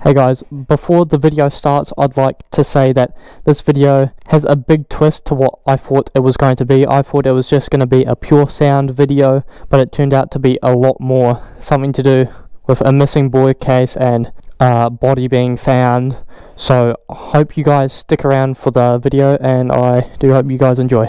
Hey guys, before the video starts, I'd like to say that this video has a big twist to what I thought it was going to be. I thought it was just going to be a pure sound video, but it turned out to be a lot more. Something to do with a missing boy case and body being found. So I hope you guys stick around for the video, and I do hope you guys enjoy.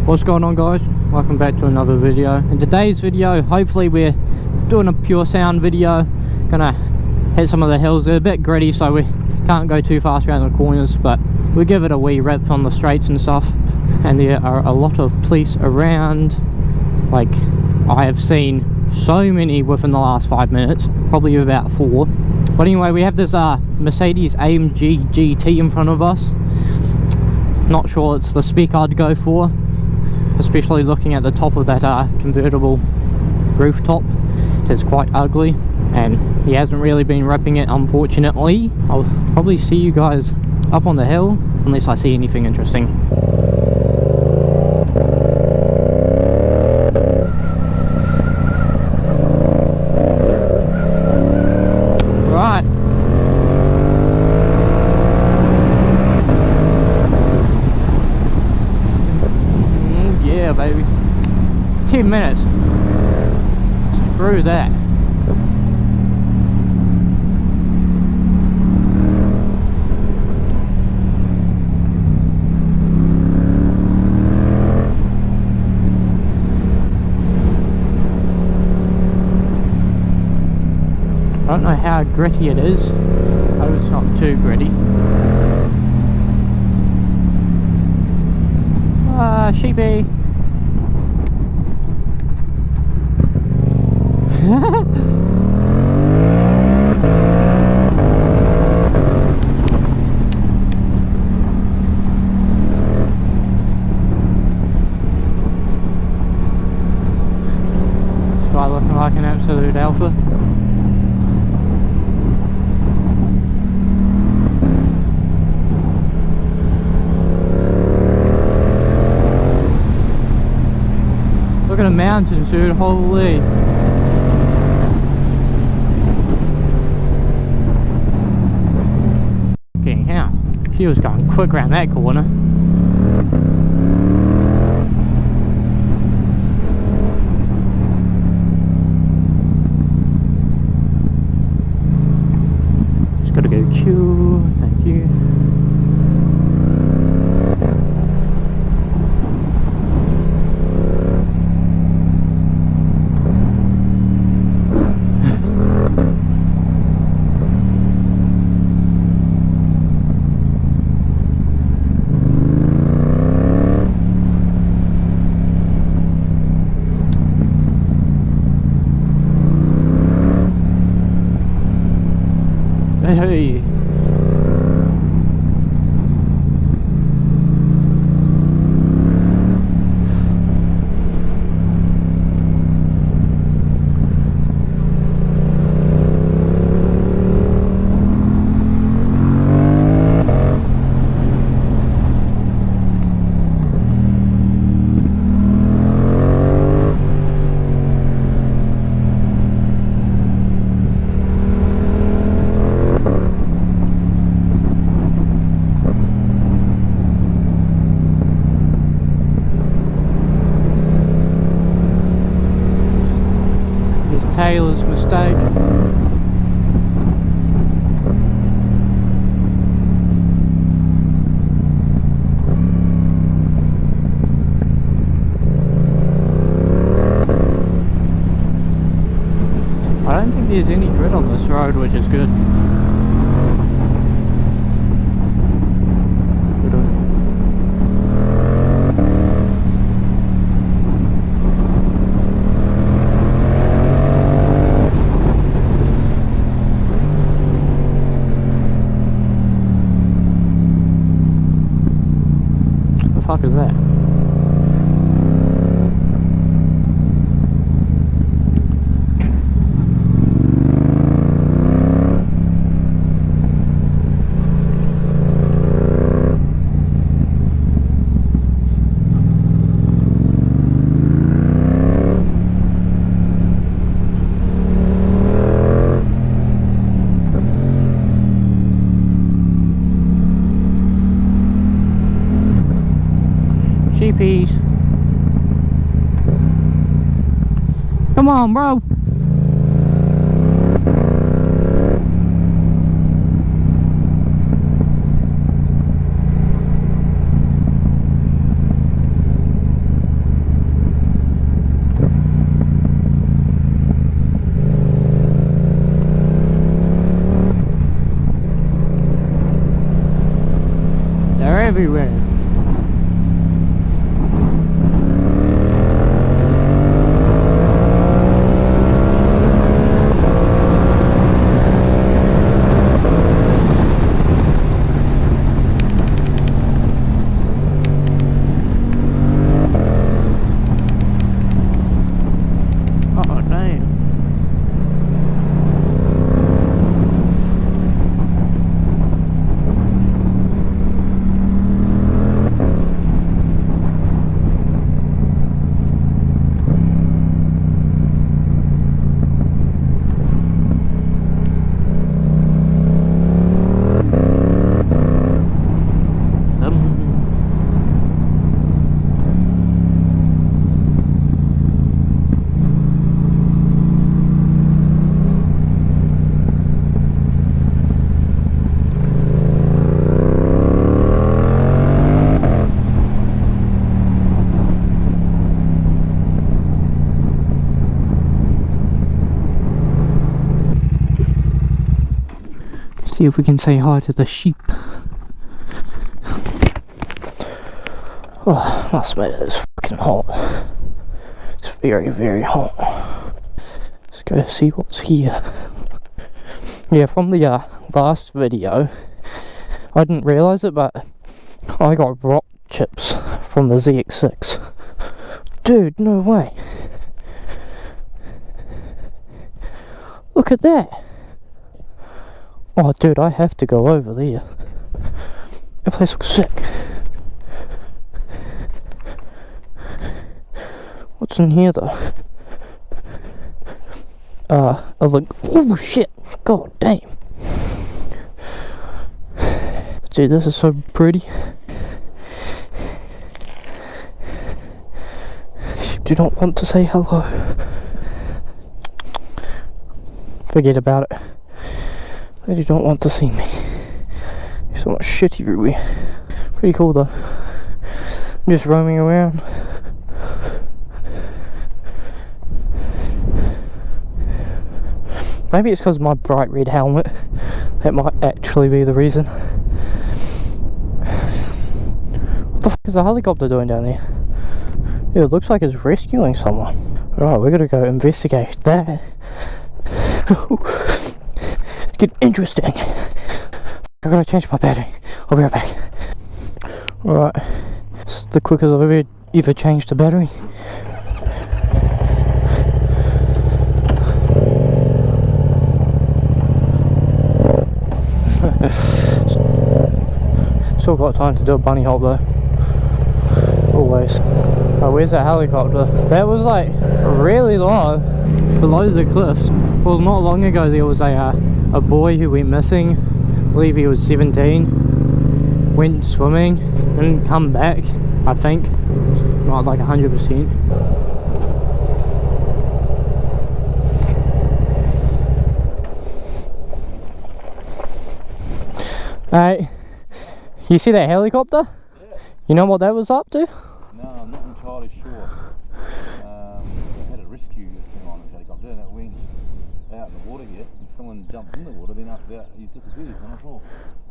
What's going on, guys? Welcome back to another video. In today's video, hopefully we're doing a pure sound video. Gonna hit some of the hills. They're a bit gritty, so we can't go too fast around the corners, but we give it a wee rip on the straights and stuff. And there are a lot of police around. Like, I have seen so many within the last 5 minutes, probably about 4. But anyway, we have this Mercedes AMG GT in front of us. Not sure it's the spec I'd go for, especially looking at the top of that convertible rooftop. It's quite ugly, and he hasn't really been ripping it, unfortunately. I'll probably see you guys up on the hill unless I see anything interesting. Right. Yeah, baby. 10 minutes. Screw that. I don't know how gritty it is. I hope it's not too gritty. Sheepy. Guy looking like an absolute alpha. Look at the mountains, dude, holy. Fucking hell. She was going quick around that corner. Just gotta go chew, thank you. Hey. Taylor's mistake. I don't think there's any grit on this road, which is good. What the fuck is that? peas. Come on, bro. They're everywhere. Oh, damn. See if we can say hi to the sheep. Oh, I must admit it's fucking hot. It's very, very hot. Let's go see what's here. Yeah, from the last video, I didn't realise it, but I got rock chips from the ZX6. Dude, no way. Look at that. Oh, dude, I have to go over there. That place looks sick. What's in here, though? I was like, oh shit, god damn. Dude, this is so pretty. You do not want to say hello. Forget about it. They do not want to see me. There's so much shit everywhere. Pretty cool though. I'm just roaming around. Maybe it's because of my bright red helmet. That might actually be the reason. What the fuck is a helicopter doing down there? Yeah, it looks like it's rescuing someone. Alright, we're gonna go investigate that. Get interesting. I gotta change my battery. I'll be right back. Alright, it's the quickest I've ever changed the battery. Still got time to do a bunny hop though. Always. Oh, where's that helicopter? That was like really low, below the cliffs. Well, not long ago there was a boy who went missing. I believe he was 17. Went swimming, didn't come back, I think. Not like 100%. Hey, you see that helicopter? Yeah. You know what that was up to? No, I'm not entirely sure. They had a rescue thing on this helicopter and it went out in the water here and someone jumped in the water, then after that he's disappeared, I'm not sure.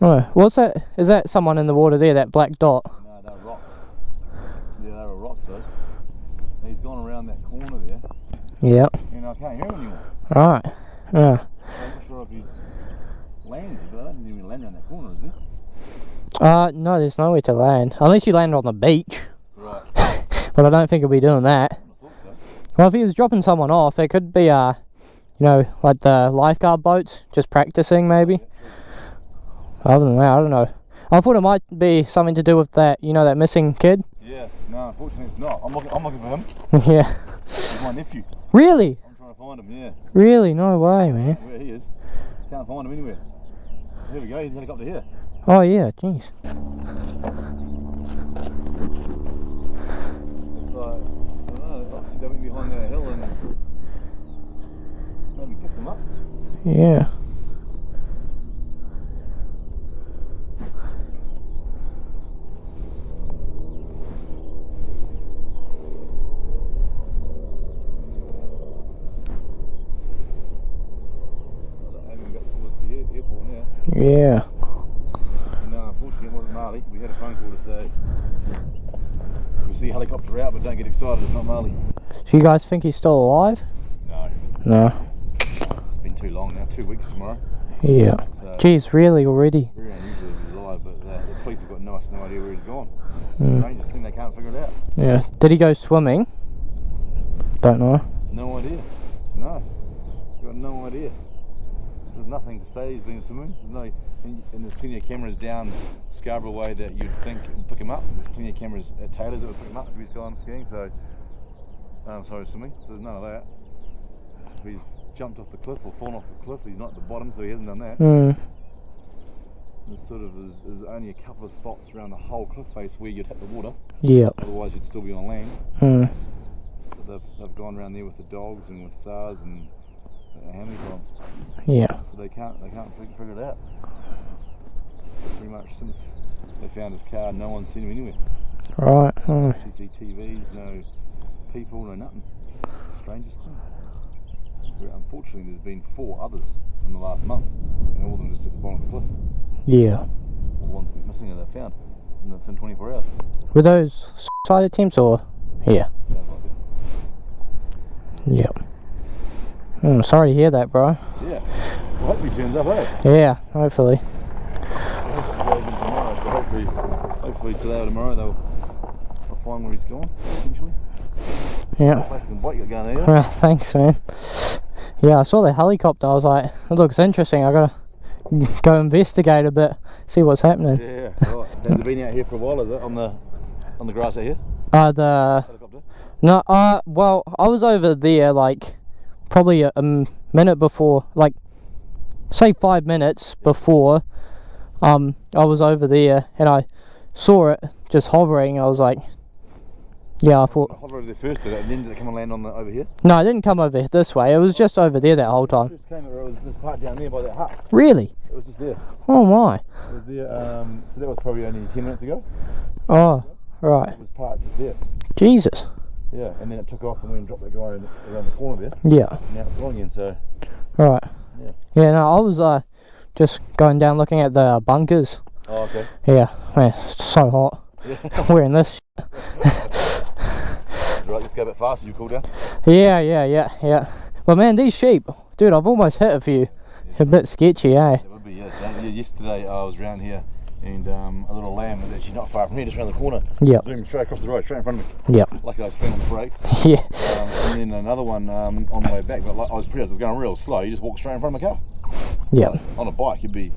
Oh, what's that? Is that someone in the water there, that black dot? No, they're rocks. Yeah, they were rocks though. He's gone around that corner there. Yeah. And I can't hear him anymore. Right. Yeah. I'm not sure if he's landed, but I don't think he's even landed around that corner, is there? No, there's nowhere to land. Unless you land on the beach. Right. But I don't think he'll be doing that. I thought so. Well, if he was dropping someone off, it could be, you know, like the lifeguard boats, just practicing maybe. Other than that, I don't know. I thought it might be something to do with that, you know, that missing kid. Yeah, no, unfortunately it's not. I'm looking for him. Yeah. He's my nephew. Really? I'm trying to find him, yeah. Really? No way, man. Where he is. Can't find him anywhere. Here we go, he's helicopter here. Oh yeah, jeez. They went behind that hill and maybe picked them up. Yeah. Yeah. No, unfortunately it wasn't Marley. We had a phone call to say we see a helicopter out, but don't get excited, it's not Marley. Do you guys think he's still alive? No. No. It's been too long now, 2 weeks tomorrow. Yeah. So, geez, really already? Very unusual he's alive, but the police have got no idea where he's gone. The rangers think they can't figure it out. Yeah. Did he go swimming? Don't know. No idea. No. Got no idea. There's nothing to say he's been swimming. There's no, and there's plenty of cameras down Scarborough way that you'd think would pick him up. There's plenty of cameras at Taylor's that would pick him up if he's gone skiing. So, sorry, swimming. So there's none of that. If he's jumped off the cliff or fallen off the cliff, he's not at the bottom, so he hasn't done that. There's sort of there's only a couple of spots around the whole cliff face where you'd hit the water. Yeah. Otherwise, you'd still be on land. But they've gone around there with the dogs and with SARS and how many times? Yeah. So they can't figure it out. Pretty much since they found his car, no one's seen him anywhere. Right. No CCTVs, no people, no nothing. Strangest thing. Where unfortunately, there's been 4 others in the last month, and all of them just at the bottom of the cliff. Yeah. All the ones missing that they found within 24 hours. Were those sided teams or? Yeah. Sounds like it. Yep. Sorry to hear that, bro. Yeah. Well, hopefully he turns up, eh? Yeah, hopefully. Hopefully today or tomorrow they'll find where he's gone, potentially. Yeah. Thanks, man. Yeah, I saw the helicopter. I was like, it looks interesting. I gotta go investigate a bit, see what's happening. Yeah, right. Has it been out here for a while? Is it on the grass out here? The helicopter? No. Well, I was over there like probably a minute before, like say 5 minutes before. I was over there and I saw it just hovering. I was like, yeah, I thought. Hover over there first, did it? And then did it come and land on over here? No, it didn't come over this way. It was just over there that whole time. It just came over, it was this part down there by that hut. Really? It was just there. Oh my. It was there. So that was probably only 10 minutes ago. Oh, right. It was parked just there. Jesus. Yeah, and then it took off and went and dropped that guy around the corner there. Yeah. Now it's gone again, so. Right. Yeah. Yeah, no, I was just going down looking at the bunkers. Oh, okay. Yeah, man, it's so hot. Wearing this. Right, let's go a bit faster, you cool down? Yeah. But man, these sheep, dude, I've almost hit a few. It's a bit sketchy, eh? It would be, yes. Yesterday I was around here and a little lamb was actually not far from here, just around the corner. Yep. Zoomed straight across the road, straight in front of me. Yep. Luckily I was staying on the brakes. Yeah. And then another one on the way back, but like, I was going real slow. You just walk straight in front of my car. Yep. On a bike, you'd be,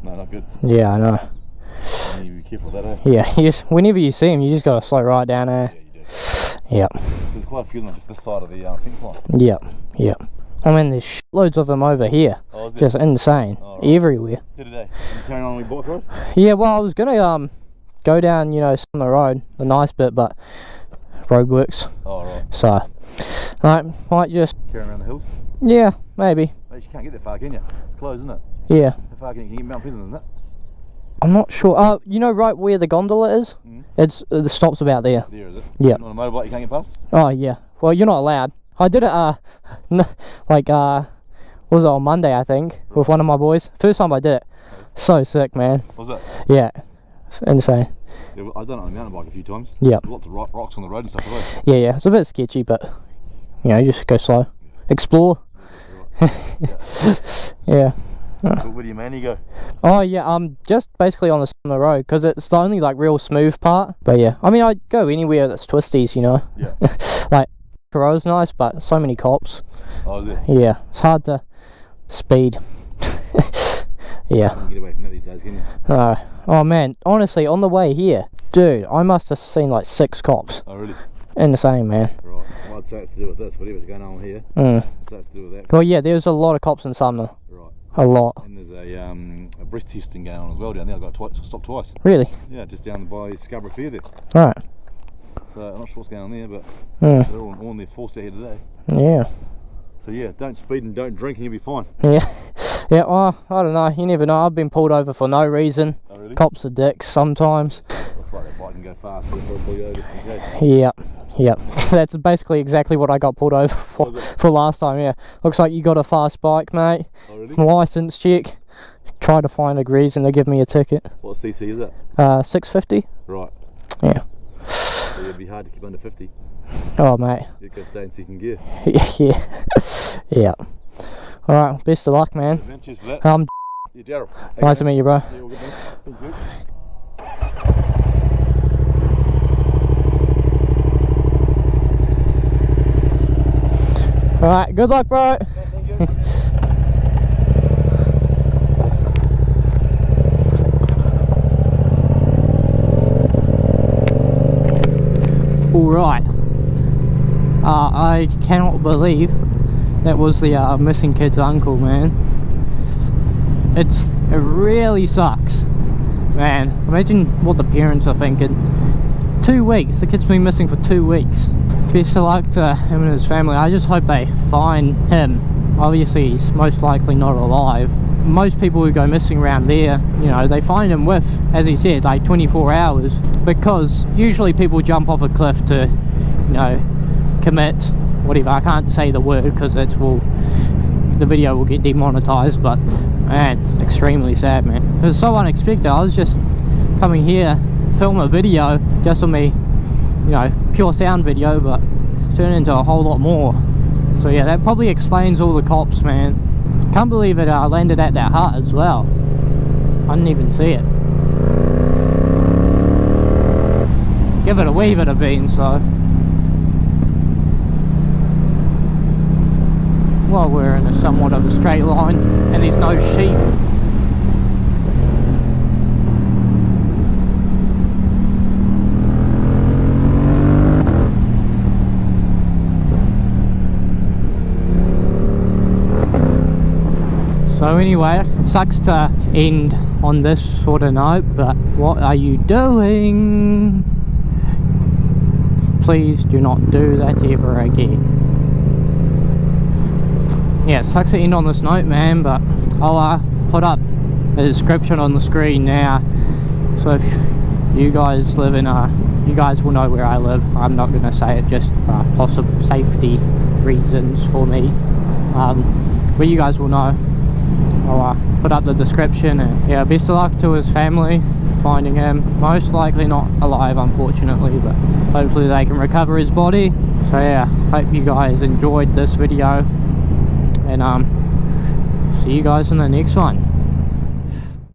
no, not good. Yeah, I know. You need to be careful of that, eh? Yeah, whenever you see them, you just gotta slow right down, eh? Yeah, you do. Yep. There's quite a few of them just this side of the fence line. Yep. I mean, there's loads of them over here. Oh, is there? Just insane. Oh, right. Everywhere. Today. You carrying on with bike road? Yeah, well, I was gonna go down, some of the road, the nice bit, but roadworks. Oh, right. So, might just Carrying around the hills? Yeah, maybe. Mate, you can't get that far, can you? It's closed, isn't it? Yeah. How far can you get Mount Pleasant, isn't it? I'm not sure. Right where the gondola is? It's the stop's about there. There, is it? Yeah. On a motorbike you can't get past? Oh, yeah. Well, you're not allowed. I did it, what was it, on Monday, I think, with one of my boys. First time I did it. So sick, man. Was it? Yeah. It's insane. Yeah, well, I've done it on a mountain bike a few times. Yeah. Lots of rocks on the road and stuff, right? Yeah. It's a bit sketchy, but, you just go slow. Explore. Yeah. But where do you mainly go? Oh yeah, just basically on the side of the road, because it's the only like real smooth part. But yeah, I mean, I'd go anywhere that's twisties, Yeah. Like Coro's nice, but so many cops. Oh, is it? Yeah, it's hard to speed. Yeah. You can get away from that these days, can you? Oh man, honestly, on the way here, dude, I must have seen like 6 cops. Oh, really? Insane, man. Right. Well, I'd say it's to do with this, whatever's going on here. Mm. So it's to do with that. Well, yeah, there's a lot of cops in Sumner. Right. A lot. And there's a breath testing going on as well down there. I got stopped twice. Really? Yeah, just down by Scarborough Fair there. Right. So I'm not sure what's going on there, but Yeah. they're all on their force out here today. Yeah. So yeah, don't speed and don't drink and you'll be fine. Yeah. Yeah, well, I don't know. You never know. I've been pulled over for no reason. Oh, really? Cops are dicks sometimes. Looks like that bike can go fast, so they'll pull you over just in case. Yep. Yep. That's basically exactly what I got pulled over for last time, yeah. Looks like you got a fast bike, mate. Oh, really? License check. Try to find a reason to give me a ticket. What CC is that? 650. Right. Yeah. So it'd be hard to keep under 50. Oh, mate. You'd go stay in second gear. Yeah. Yeah. Alright, best of luck, man. Cheers for that. Yeah, Daryl. Nice to meet you, bro. Yeah, all good, man. Thank you. Alright, good luck, bro. Thank you. Alright. I cannot believe that was the missing kid's uncle, man. It really sucks. Man, imagine what the parents are thinking. 2 weeks, the kid's been missing for 2 weeks. Best of luck to him and his family. I just hope they find him. Obviously he's most likely not alive. Most people who go missing around there, you know, they find him with, as he said, like 24 hours, because usually people jump off a cliff to, you know, commit whatever. I can't say the word because the video will get demonetized, but man, extremely sad, man. It was so unexpected. I was just coming here, film a video just on me, you know, pure sound video, but it's turned into a whole lot more. So yeah, that probably explains all the cops, man. Can't believe it landed at that hut as well. I didn't even see it. Give it a wee bit of beans though. Well, we're in a somewhat of a straight line and there's no sheep. So anyway, it sucks to end on this sort of note, but what are you doing? Please do not do that ever again. Yeah, it sucks to end on this note, man, but I'll put up a description on the screen now, so if you guys live in you guys will know where I live. I'm not going to say it just for possible safety reasons for me, but you guys will know. I'll put up the description, and yeah, best of luck to his family finding him. Most likely not alive, unfortunately, but hopefully they can recover his body. So yeah, hope you guys enjoyed this video, and see you guys in the next one.